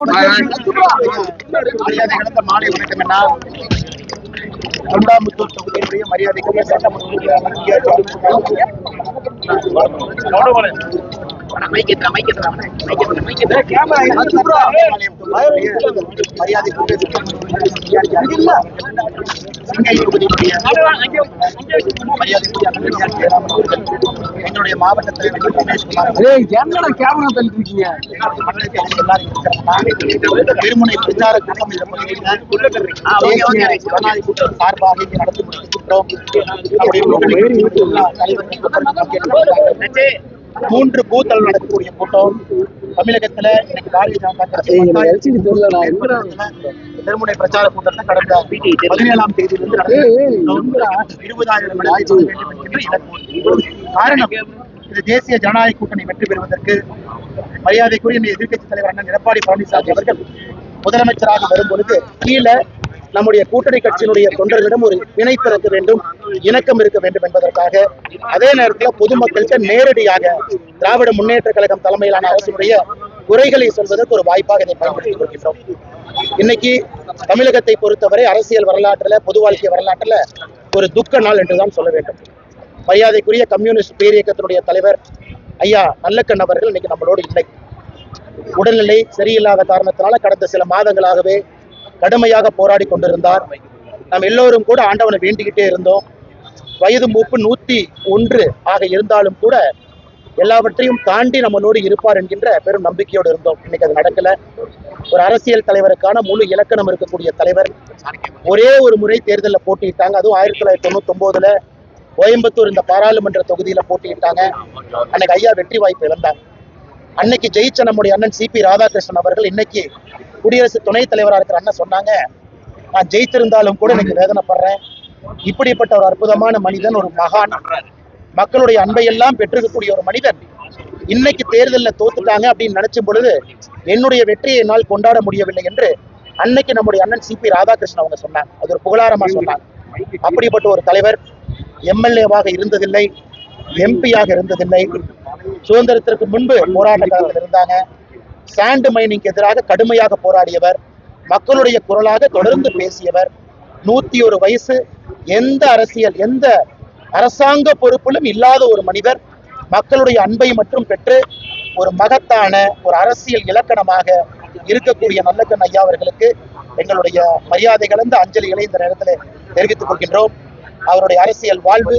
மாலை வணக்கம்னா தொண்டாமுத்தூர் தொகுதியினுடைய மரியாதைக்குரிய சட்டமன்ற எங்களுடைய மாவட்டத்தில் திருமுனை பிரச்சார கூட்டம் சார்பாக நடத்தி முடித்திருக்கிறோம். மூன்று பூத்தல் நடக்கக்கூடிய கூட்டம் தமிழகத்துல இன்னைக்கு பாரதிய ஜனதா கட்சி திருமுனை பிரச்சார கூட்டத்தை கடந்த 17ஆம் தேதியிலிருந்து 20,000 காரணம் இது தேசிய ஜனநாயக கூட்டணி வெற்றி பெறுவதற்கு மரியாதைக்குரிய எதிர்க்கட்சி தலைவர் அண்ணன் எடப்பாடி பழனிசாமி அவர்கள் முதலமைச்சராக வரும் பொழுது கீழே நம்முடைய கூட்டணி கட்சியினுடைய தொண்டர்களிடம் ஒரு இணைப்பு இருக்க வேண்டும், இணக்கம் இருக்க வேண்டும் என்பதற்காக அதே நேரத்தில் பொதுமக்களுக்கு நேரடியாக திராவிட முன்னேற்ற கழகம் தலைமையிலான அரசுடைய குறைகளை சொல்வதற்கு ஒரு வாய்ப்பாக இதை பயன்படுத்திக் கொள்கின்றோம். இன்னைக்கு தமிழகத்தை பொறுத்தவரை அரசியல் வரலாற்றுல பொது வாழ்க்கை வரலாற்றுல ஒரு துக்க நாள் என்றுதான் சொல்ல வேண்டும். மரியாதைக்குரிய கம்யூனிஸ்ட் பேரியக்கத்தினுடைய தலைவர் ஐயா நல்லக்கண் அவர்கள் இன்னைக்கு நம்மளோடு இல்லை. உடல்நிலை சரியில்லாத காரணத்தினால கடந்த சில மாதங்களாகவே கடுமையாக போராடி கொண்டிருந்தார். நாம் எல்லோரும் கூட ஆண்டவனை வேண்டிக்கிட்டே இருந்தோம். வயது மூப்பு 101 ஆக இருந்தாலும் கூட எல்லாவற்றையும் தாண்டி நம்மளோடு இருப்பார் என்கின்ற பெரும் நம்பிக்கையோடு இருந்தோம். இன்னைக்கு அது நடக்கல. ஒரு அரசியல் தலைவருக்கான முழு இலக்கணம் இருக்கக்கூடிய தலைவர் ஒரே ஒரு முறை தேர்தலில் போட்டியிட்டாங்க. அதுவும் 1999 கோயம்புத்தூர் இந்த பாராளுமன்ற தொகுதியில போட்டியிட்டாங்க. அன்னைக்கு ஐயா வெற்றி வாய்ப்பு இழந்தாங்க. அன்னைக்கு ஜெயிச்ச நம்முடைய அண்ணன் சிபி ராதாகிருஷ்ணன் அவர்கள் இன்னைக்கு குடியரசு துணைத் தலைவராக இருக்கிற அண்ணன் சொன்னாங்க, நான் ஜெயித்திருந்தாலும் கூட இன்னைக்கு வேதனைப்படுறேன். இப்படிப்பட்ட ஒரு அற்புதமான மனிதன், ஒரு மகான், மக்களுடைய அன்பை எல்லாம் பெற்றிருக்கக்கூடிய ஒரு மனிதன் இன்னைக்கு தேர்தலில் தோத்துட்டாங்க அப்படின்னு நினைச்சும் பொழுது என்னுடைய வெற்றியை என்னால் கொண்டாட முடியவில்லை என்று அன்னைக்கு நம்முடைய அண்ணன் சிபி ராதாகிருஷ்ணன் அவங்க சொன்னாங்க. அது ஒரு புகழாரமா சொன்னாங்க. அப்படிப்பட்ட ஒரு தலைவர் எம்எல்ஏவாக இருந்ததில்லை, எம்பியாக இருந்ததில்லை. சுதந்திரத்திற்கு முன்பு போராட்டக்காரர்கள் இருந்தாங்க. சாண்ட் மைனிங்க்கு எதிராக கடுமையாக போராடியவர், மக்களுடைய குரலாக தொடர்ந்து பேசியவர். 101 வயசு, எந்த அரசியல் எந்த அரசாங்க பொறுப்பிலும் இல்லாத ஒரு மனிதர் மக்களுடைய அன்பை மட்டும் பெற்று ஒரு மகத்தான ஒரு அரசியல் இலக்கணமாக இருக்கக்கூடிய நல்லக்கண் ஐயா அவர்களுக்கு எங்களுடைய மரியாதை கலந்த அஞ்சலிகளை இந்த நேரத்தில் தெரிவித்துக் கொள்கின்றோம். அவருடைய அரசியல் வாழ்வு,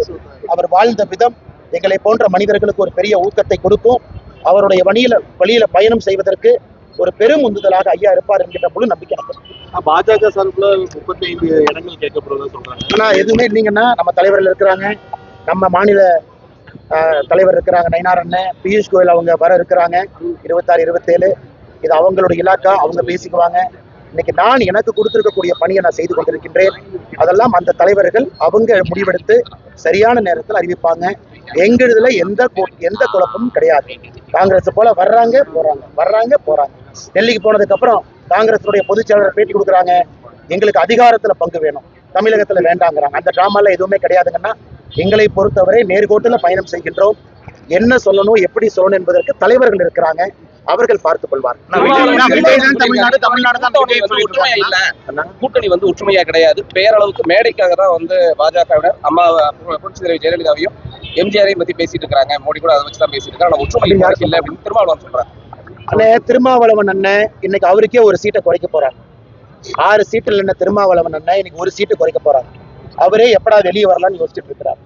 அவர் வாழ்ந்த விதம் எங்களை போன்ற மனிதர்களுக்கு ஒரு பெரிய ஊக்கத்தை கொடுக்கும். அவருடைய வழியில பயணம் செய்வதற்கு ஒரு பெரும் உந்துதலாக ஐயா இருப்பார் என்கின்ற முழு நம்பிக்கை எனக்கு. பாஜக சார்பில் 35 இடங்கள் கேட்கப்படுறதா சொல்றாங்க. ஆனா எதுவுமே இல்லைங்கன்னா, நம்ம தலைவர்கள் இருக்கிறாங்க, நம்ம மாநில தலைவர் இருக்கிறாங்க நயினார் அண்ணன், பியூஷ் கோயல் அவங்க வர இருக்கிறாங்க 26, 27. இது அவங்களுடைய இலாக்கா, அவங்க பேசிக்குவாங்க. இன்னைக்கு நான் எனக்கு கொடுத்திருக்கக்கூடிய பணியை நான் செய்து கொண்டிருக்கின்றேன். அதெல்லாம் அந்த தலைவர்கள் அவங்க முடிவெடுத்து சரியான நேரத்தில் அறிவிப்பாங்க. எங்களுதுல எந்த குழப்பமும் கிடையாது. காங்கிரஸ் போல வர்றாங்க போறாங்க. டெல்லிக்கு போனதுக்கு அப்புறம் காங்கிரஸுடைய பொதுச் செயலாளர் பேட்டி கொடுக்குறாங்க, எங்களுக்கு அதிகாரத்துல பங்கு வேணும், தமிழகத்துல வேண்டாங்கிறாங்க. அந்த டிராமால எதுவுமே கிடையாதுங்கன்னா, எங்களை பொறுத்தவரை நேர்கோட்டுல பயணம் செய்கின்றோம். என்ன சொல்லணும், எப்படி சொல்லணும் என்பதற்கு தலைவர்கள் இருக்கிறாங்க, அவர்கள் பார்த்துக் கொள்வார். கூட்டணி ஒற்றுமையா கிடையாது. பேரளவுக்கு மேடைக்காக தான் பாஜகவினர் அம்மா புரட்சி தலைவர் ஜெயலலிதாவையும் எம்ஜிஆரையும் பத்தி பேசிட்டு இருக்காங்க. மோடி கூட அதை வச்சுதான் பேசிட்டு இருக்காங்க. ஒற்றுமை இல்லை அப்படின்னு திருமாவளவன் சொல்றாங்க. திருமாவளவன் அண்ணன் இன்னைக்கு அவருக்கே ஒரு சீட்டை குறைக்க போறாங்க. 6 சீட்டில் என்ன திருமாவளவன் அண்ணன் இன்னைக்கு ஒரு சீட்டு குறைக்க போறாங்க. அவரே எப்படா வெளியே வரலாம்னு யோசிச்சுட்டு இருக்கிறார்.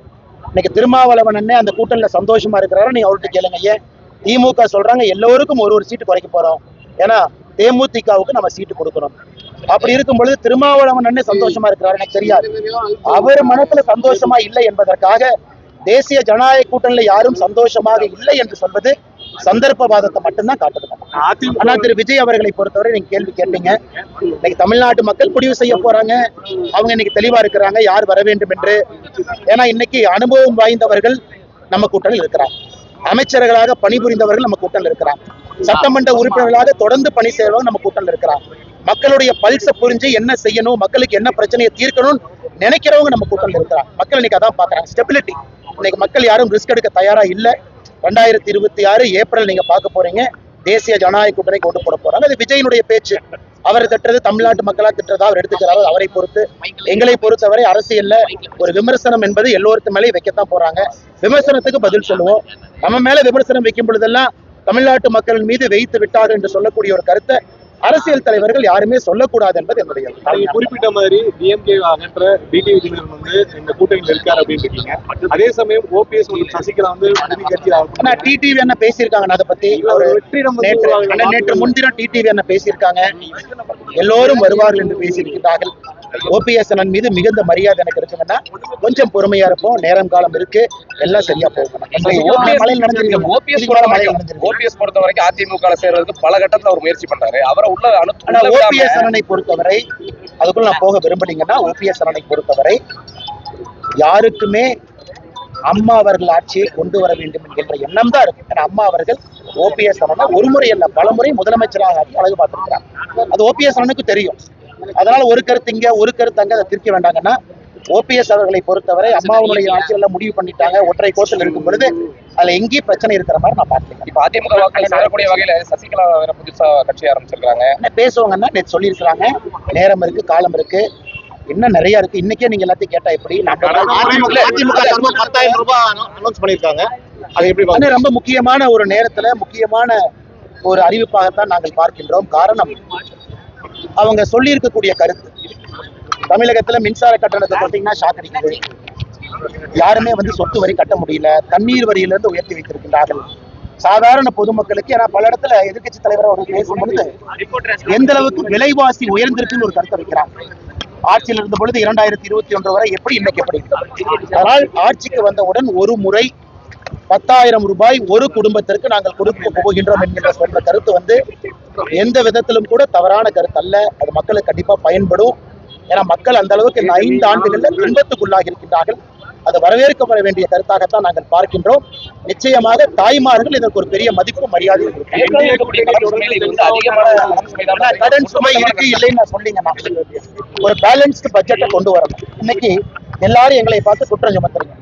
இன்னைக்கு திருமாவளவன் அண்ணன் அந்த கூட்டணியில சந்தோஷமா இருக்கிறாரு. நீங்க அவர்கிட்ட கேளுங்க. ஏன் திமுக சொல்றாங்க எல்லோருக்கும் ஒரு சீட்டு குறைக்க போறோம், ஏன்னா தேமுதிகவுக்கு நம்ம சீட்டு கொடுக்கணும். அப்படி இருக்கும் பொழுது திருமாவளவன் அண்ணன் சந்தோஷமா இருக்கிறாரு. எனக்கு தெரியாது, அவர் மனத்துல சந்தோஷமா இல்லை என்பதற்காக தேசிய ஜனநாயக கூட்டணியில யாரும் சந்தோஷமாக இல்லை என்று சொல்வது சந்தர்ப்பவாதத்தை மட்டும்தான் காட்டுது. ஆனா திரு விஜய் அவர்களை பொறுத்தவரை நீங்க கேள்வி கேட்டீங்க. இன்னைக்கு தமிழ்நாட்டு மக்கள் முடிவு செய்ய போறாங்க. அவங்க இன்னைக்கு தெளிவா இருக்கிறாங்க யார் வர வேண்டும் என்று. ஏன்னா இன்னைக்கு அனுபவம் வாய்ந்தவர்கள் நம்ம கூட்டணியில் இருக்கிறாங்க, அமைச்சர்களாக பணிபுரிந்தவர்கள் நம்ம கூட்டணியில் இருக்கிறாங்க, சட்டமன்ற உறுப்பினர்களாக தொடர்ந்து பணி செய்யறவங்க நம்ம கூட்டணியில் இருக்கிறாங்க, மக்களுடைய பல்ஸ புரிஞ்சு என்ன செய்யணும், மக்களுக்கு என்ன பிரச்சனையை தீர்க்கணும் நினைக்கிறவங்க நம்ம கூட்டணியில் இருக்கிறாங்க. மக்கள் இன்னைக்கு அதான் பாக்குறாங்க, ஸ்டெபிலிட்டி. இன்னைக்கு மக்கள் யாரும் ரிஸ்க் எடுக்க தயாரா இல்லை. 2026 ஏப்ரல் நீங்க பார்க்க போறீங்க. தேசிய ஜனநாயக கூட்டணிக்கு ஓட்டு போட போறாங்க. அது விஜயனுடைய பேச்சு. அவர் திட்டுறது தமிழ்நாட்டு மக்களா திட்டுறதா அவர் எடுத்துக்கிறாரு. அவரை பொறுத்து, எங்களை பொறுத்தவரை அரசியல்ல ஒரு விமர்சனம் என்பது எல்லோருக்கு மேலே வைக்கத்தான் போறாங்க. விமர்சனத்துக்கு பதில் சொல்லுவோம். நம்ம மேல விமர்சனம் வைக்கும் பொழுதெல்லாம் தமிழ்நாட்டு மக்கள் மீது வைத்து விட்டார்கள் என்று சொல்லக்கூடிய ஒரு கருத்தை அரசியல் தலைவர்கள் யாருமே சொல்லக்கூடாது என்பது என்னுடைய குறிப்பிட்ட மாதிரி டிஎம்கே அகற்ற டிடிவி தினகரன் வந்து இந்த கூட்டணியில் இருக்காரு அப்படின்னு இருக்கீங்க. அதே சமயம் ஓபிஎஸ் மற்றும் சசிகலா வந்து டிடிவி என்ன பேசியிருக்காங்க. அதை பத்தி நேற்று முன்தினம் டிடிவி என்ன பேசியிருக்காங்க. எல்லோரும் வருவார்கள் என்று பேசியிருக்கிறார்கள். ஓபிஎஸ் அண்ணன் மீது மிகுந்த மரியாதை எனக்கு இருக்குங்கன்னா கொஞ்சம் பொறுமையா இருப்போம். நேரம் காலம் இருக்கு, எல்லாம் சரியா போகும். ஓபிஎஸ் பொறுத்த வரைக்கும் அதிமுக சேர்றதுக்கு பல கட்டத்துல அவர் முயற்சி பண்றாரு. அவரை ஓபிஎஸ் அண்ணனை பொறுத்தவரை அதுக்குள்ள நான் போக விரும்புனீங்கன்னா, ஓபிஎஸ் அண்ணனை பொறுத்தவரை யாருக்குமே அம்மா அவர்கள் ஆட்சியை கொண்டு வர வேண்டும் என்கின்ற எண்ணம் தான் இருக்கு. ஏன்னா அம்மா அவர்கள் ஓபிஎஸ் அண்ணனை ஒரு முறை அல்ல பல முறை முதலமைச்சராக ஆகி அழகு பார்த்திருக்கிறாங்க. அது ஓபிஎஸ் அண்ணனுக்கு தெரியும். அதனால ஒரு கருத்து இங்க ஒரு கருத்து அங்க அதை திருக்க வேண்டாங்கன்னா, ஓபிஎஸ் அவர்களை பொறுத்தவரை அம்மாவுடைய ஆட்சியெல்லாம் முடிவு பண்ணிட்டாங்க. ஒற்றை கோட்டில் இருக்கும் பொழுது அதுல எங்கேயும் பிரச்சனை இருக்கிற மாதிரி நான் பார்த்துருக்கேன். இப்ப அதிமுக வாக்கள் சேரக்கூடிய வகையில சசிகலா வேற புதுசா கட்சி ஆரம்பிச்சிருக்காங்க. என்ன பேசுவாங்கன்னா நேற்று சொல்லியிருக்கிறாங்க. நேரம் இருக்கு, காலம் இருக்கு, இன்னும் நிறைய இருக்கு. இன்னைக்கே நீங்க எல்லாத்தையும் கேட்டா எப்படி? அதிமுக 10,000 ரூபாய் அனௌன்ஸ் பண்ணிருக்காங்க. அது எப்படி ரொம்ப முக்கியமான ஒரு நேரத்துல முக்கியமான ஒரு அறிவிப்பாகத்தான் நாங்கள் பார்க்கின்றோம். காரணம், அவங்க சொல்லி இருக்கக்கூடிய கருத்து. தமிழகத்துல மின்சார கட்டணத்தை பார்த்தீங்கன்னா ஷாக் அடிக்குது. யாருமே சொத்து வரி கட்ட முடியல. தண்ணீர் வரியிலிருந்து உயர்த்தி வைத்திருக்கின்றார்கள் சாதாரண பொதுமக்களுக்கு. ஏன்னா பல இடத்துல எதிர்கட்சி தலைவர் அவர்கள் பேசும் பொழுது எந்த அளவுக்கு விலைவாசி உயர்ந்திருக்குன்னு ஒரு கருத்தை வைக்கிறாங்க. ஆட்சியில் இருந்த பொழுது 2021 வரை எப்படி, இன்னைக்கு எப்படி. அதனால் ஆட்சிக்கு வந்தவுடன் ஒரு முறை 10,000 ரூபாய் ஒரு குடும்பத்திற்கு நாங்கள் கொடுக்க போகின்றோம் என்கின்ற சொல்ற கருத்து எந்த விதத்திலும் கூட தவறான கருத்து அல்ல. அது மக்களுக்கு கண்டிப்பா பயன்படும். ஏன்னா மக்கள் அந்த அளவுக்கு இந்த 5 ஆண்டுகள்ல துன்பத்துக்குள்ளாகி இருக்கின்றார்கள். அது வரவேற்கப்பட வேண்டிய கருத்தாகத்தான் நாங்கள் பார்க்கின்றோம். நிச்சயமாக தாய்மார்கள் இதற்கு ஒரு பெரிய மதிப்பு மரியாதை கடன் சுமை இருக்கு இல்லைன்னு நான் சொல்லிங்கன்னா, ஒரு பேலன்ஸ்டு பட்ஜெட்டை கொண்டு வரணும். இன்னைக்கு எல்லாரும் எங்களை பார்த்து குற்றம் சுமத்துறீங்க.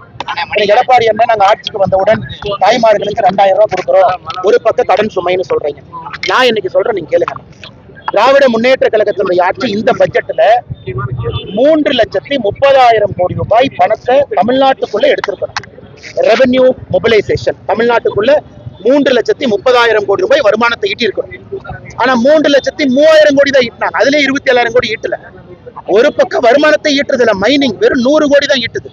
எடப்பாடி என்ன நாங்க ஆட்சிக்கு வந்தவுடன் தாய்மார்களுக்கு 2,000 ரூபாய் கொடுக்குறோம், ஒரு பக்கம் கடன் சுமைன்னு சொல்றீங்க. நான் இன்னைக்கு சொல்றேன், நீங்க கேளுங்க. திராவிட முன்னேற்ற கழகத்தினுடைய ஆட்சி இந்த பட்ஜெட்ல 3,30,000 கோடி ரூபாய் பணத்தை தமிழ்நாட்டுக்குள்ள எடுத்திருக்கிறோம். ரெவென்யூ மொபிலைசேஷன் தமிழ்நாட்டுக்குள்ள 3,30,000 கோடி ரூபாய் வருமானத்தை ஈட்டி இருக்கிறோம். ஆனா 3,03,000 கோடி தான் ஈட்டினாங்க. அதுல 27,000 கோடி ஈட்டல. ஒரு பக்கம் வருமானத்தை ஈட்டுறதுல மைனிங் வெறும் 100 கோடி தான் ஈட்டுது.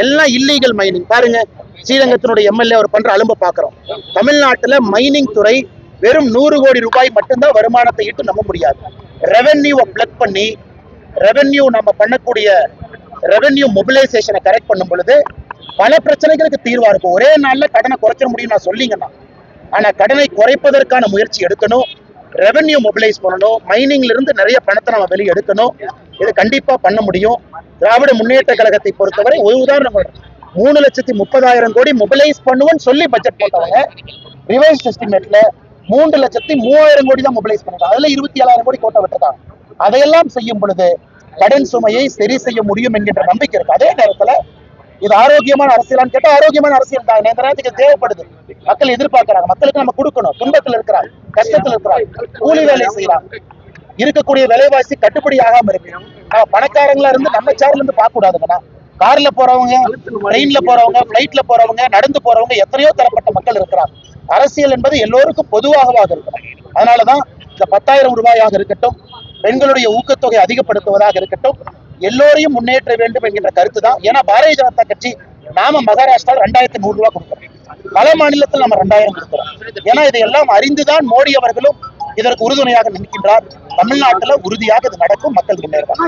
எல்லாம் இல்லீகல் மைனிங். பாருங்க, ஸ்ரீரங்கத்தினுடைய எம்எல்ஏ அவர் பண்ற அலும்ப பாக்குறோம். தமிழ்நாட்டுல மைனிங் துறை வெறும் 100 கோடி ரூபாய் மட்டும்தான் வருமானத்தை ஈட்டு நம்ப முடியாது. ரெவென்யூவை பிளக் பண்ணி ரெவென்யூ நம்ம பண்ணக்கூடிய ரெவென்யூ மொபிலைசேஷனை கரெக்ட் பண்ணும் பொழுது பல பிரச்சனைகளுக்கு தீர்வா இருக்கும். ஒரே நாள்ல கடனை குறைக்க முடியும் நான் சொல்லிங்கன்னா, ஆனா கடனை குறைப்பதற்கான முயற்சி எடுக்கணும். ரெவென்யூ மொபிலைஸ் பண்ணணும். மைனிங்ல இருந்து நிறைய பணத்தை நம்ம வெளியே எடுக்கணும். இது கண்டிப்பா பண்ண முடியும். திராவிட முன்னேற்ற கழகத்தை பொறுத்தவரை ஒரு உதாரணம் 3,30,000 கோடி மொபிலைஸ் பண்ணுவோம்னு சொல்லி பட்ஜெட் போட்டவங்க ரிவைஸ் எஸ்டிமேட்ல 3,03,000 கோடி தான் மொபிலைஸ் பண்ணிருக்காங்க. அதுல 27,000 கோடி கோட்டை விட்டுருக்காங்க. அதையெல்லாம் செய்யும் பொழுது கடன் சுமையை சரி செய்ய முடியும் என்கின்ற நம்பிக்கை இருக்கு. அதே நேரத்துல இது ஆரோக்கியமான அரசியலான்னு கேட்டா ஆரோக்கியமான அரசியல் தான். இந்த நேரத்துக்கு தேவைப்படுது. மக்கள் எதிர்பார்க்கிறாங்க. மக்களுக்கு நம்ம கொடுக்கணும். துன்பத்தில் இருக்கிறாங்க, கஷ்டத்தில் இருக்கிறாங்க, கூலி வேலை செய்யறாங்க. இருக்கக்கூடிய விலைவாசி கட்டுப்படி ஆகாம இருக்கு. நம்ம பணக்காரங்களா இருந்து நம்ம சேர்ல இருந்து பார்க்க கூடாதுங்கண்ணா. கார்ல போறவங்க, ட்ரெயின்ல போறவங்க, பிளைட்ல போறவங்க, நடந்து போறவங்க, எத்தனையோ தரப்பட்ட மக்கள் இருக்கிறாங்க. அரசியல் என்பது எல்லோருக்கும் பொதுவாகவாக இருக்கணும். அதனாலதான் இந்த 10,000 ரூபாயாக இருக்கட்டும், பெண்களுடைய ஊக்கத்தொகை அதிகப்படுத்துவதாக இருக்கட்டும், எல்லோரையும் முன்னேற்ற வேண்டும் என்கின்ற கருத்து தான். ஏன்னா பாரதிய ஜனதா கட்சி நாம மகாராஷ்டிராவில் 2,100 ரூபாய் கொடுக்கிறோம். பல மாநிலத்தில் நம்ம 2,000 கொடுக்கிறோம். ஏன்னா இதையெல்லாம் அறிந்துதான் மோடி அவர்களும் இதற்கு உறுதுணையாக நிற்கின்றார். தமிழ்நாட்டில் உறுதியாக இது நடக்கும். மக்கள் முன்னேறுவாங்க.